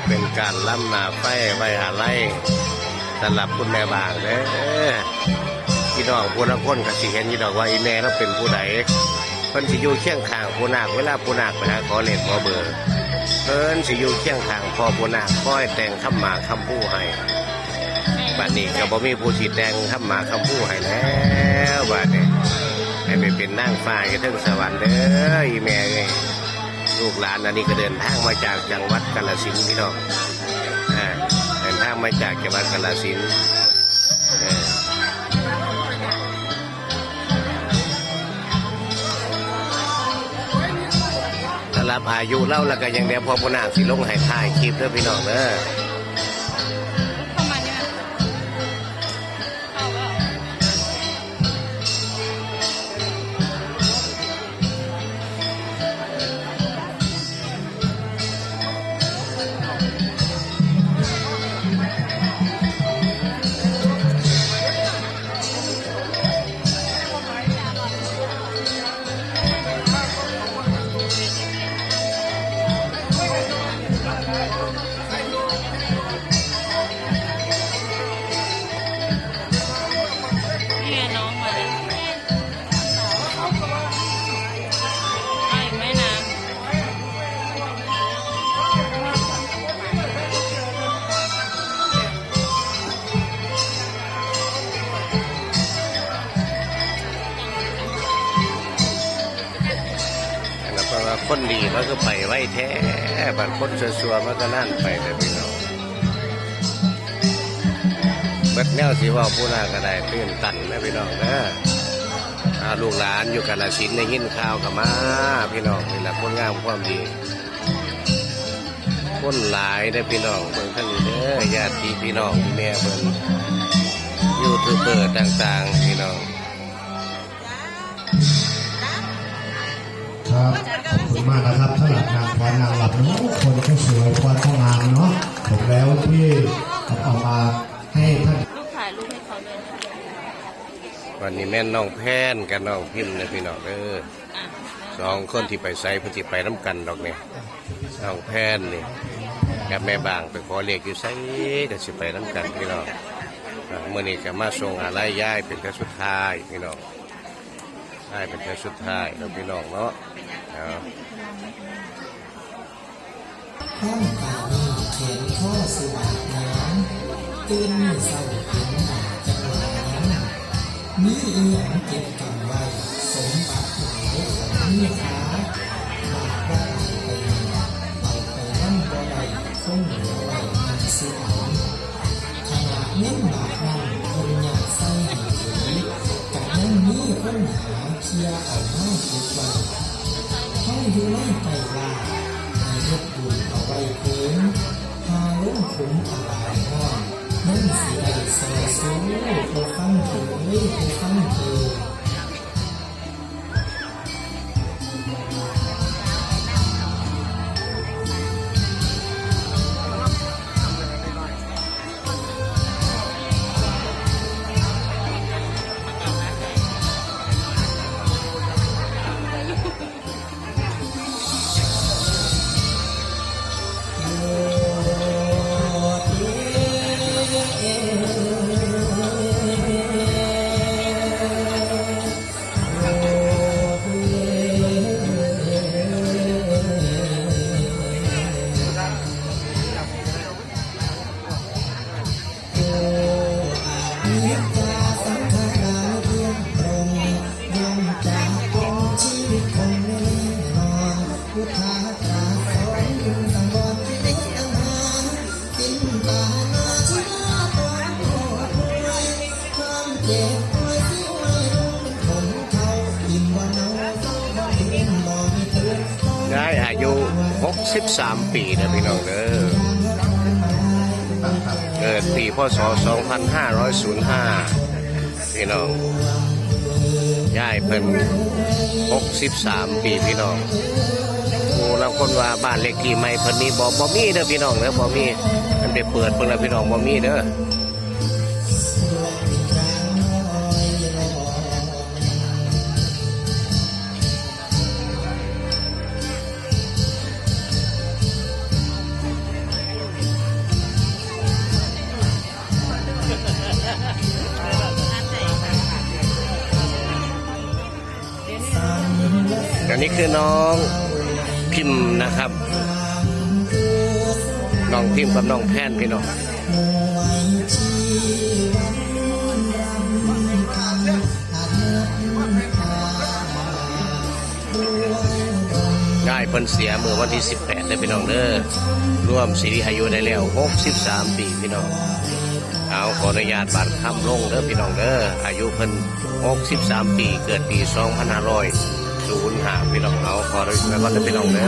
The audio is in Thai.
เป็นการล้ำหนาไฟไว้อะไรสำหรับคุณแม่บางเด้อพี่น้องผู้ละคนก็สิเห็นพี่น้องว่าอีแม่เราเป็นผู้ใดเพิ่นสิอยู่เคียงข้างผู้นาคเวลาผู้นาคไปหาขอเลขขอเบอร์เพิ่นสิอยู่เคียงข้างพอผู้นาคคอยแต่งคำหมากคำพูให้บัดนี้ก็บ่มีผู้สิแต่งคำหมากคำพูให้แล้วบัดนี้ให้ไปเป็นนางฟ้าอยู่เทิงสวรรค์เด้ออีแม่เอ้ยลูกหลานอันนี้ก็เดินทางมาจากจังหวัดกาฬสินธุ์พี่น้องเดินทางมาจากจังหวัดกาฬสินธุ์สำหรับอายุเล่าแล้วก็ยังเดียวพอผู้นาคสิลงให้ถ่ายคลิปเด้อพี่น้องเด้อคนดีมันก็ไปไว้แท้บัดคนซัวๆมันก็นั่นไปเลยพี่น้องเบิดแนวสิว่าผู้น่าก็ได้ตื่นตันนะพี่น้องนะลูกหลานอยู่กาฬสินธุ์ได้ยินข่าวกับมาพี่น้องนี่แหละคนงามความดีคนหลายได้พี่น้องเบิ่งท่านนี้เด้อญาติพี่น้องแม่เบิ่งยูทูบเบอร์ต่างๆพี่น้องครับขอบคุณมากนะครับสำหรับนางฟ้านางหลับน้องคนที่สวยกว่าท้องงามเนาะผมแล้วที่เอามาให้ท่านลูกถ่ายรูปให้เขาเลยวันนี้แม่น้องแพนกับน้องพิมพ์นะพี่น้องสองคนที่ไปไซพจิไปน้ำกันดอกเนี่ยน้องแพนนี่กับแม่บางไปขอเรียกอยู่ไซก็สิไปน้ำกันพี่น้องเมื่อนี้ก็มาส่งอะไรย่ายเป็นแค่สุดท้ายพี่น้องได้เป็นแค่สุดท้ายเราพี่น้องเนาะห้องกาลีเขียนข้อสวดน้ำตื่นมือเศร้าเห็นหน้าจังหวะนั้นมีอีหยังเก็บกำไว้สมบัติหลายของมีค่าบาปว่าไปเอาไปนั่งบ่ได้คงเหลือไว้มันสิเอาขนาดเน้นบาปนั้นคนอยากใส่ให้ถือกับยังมีคนหาเชียร์เอามาติดไว้ห้องอยู่ในไก่ลาให้ยกบุญเอาไว้เพิ่มพาล้มขุมอบายห้องนั่นสิได้สอยสู้ผู้ฟังเถิดผู้ฟังเถิดได้อายุ63 ปีนะพี่น้องเด้อเกิดปีพศ 2505พี่น้องย่ายเพิ่น63 ปีพี่น้องผู้เราคนว่าบ้านเล็กที่ใหม่เพิ่นนี่บ่มีเด้อพี่น้องเด้อบ่มีมันไปเปิดเพิ่นแล้วพี่น้องบ่มีเด้อ เ อันนี้คือน้องพิมพ์นะครับน้องพิมพ์กับน้องแพนพี่น้องได้เพิ่นเสียเมื่อวันที่18ได้พี่น้องเด้อร่วมสิริอายุได้แล้ว63ปีพี่น้องเอาขออนุญาตบัตรคำลงเด้อพี่น้องเด้ออายุเพิ่น63ปีเกิดปี2505พี่น้องเอาขออนุญาตบัตรพี่น้องเด้อ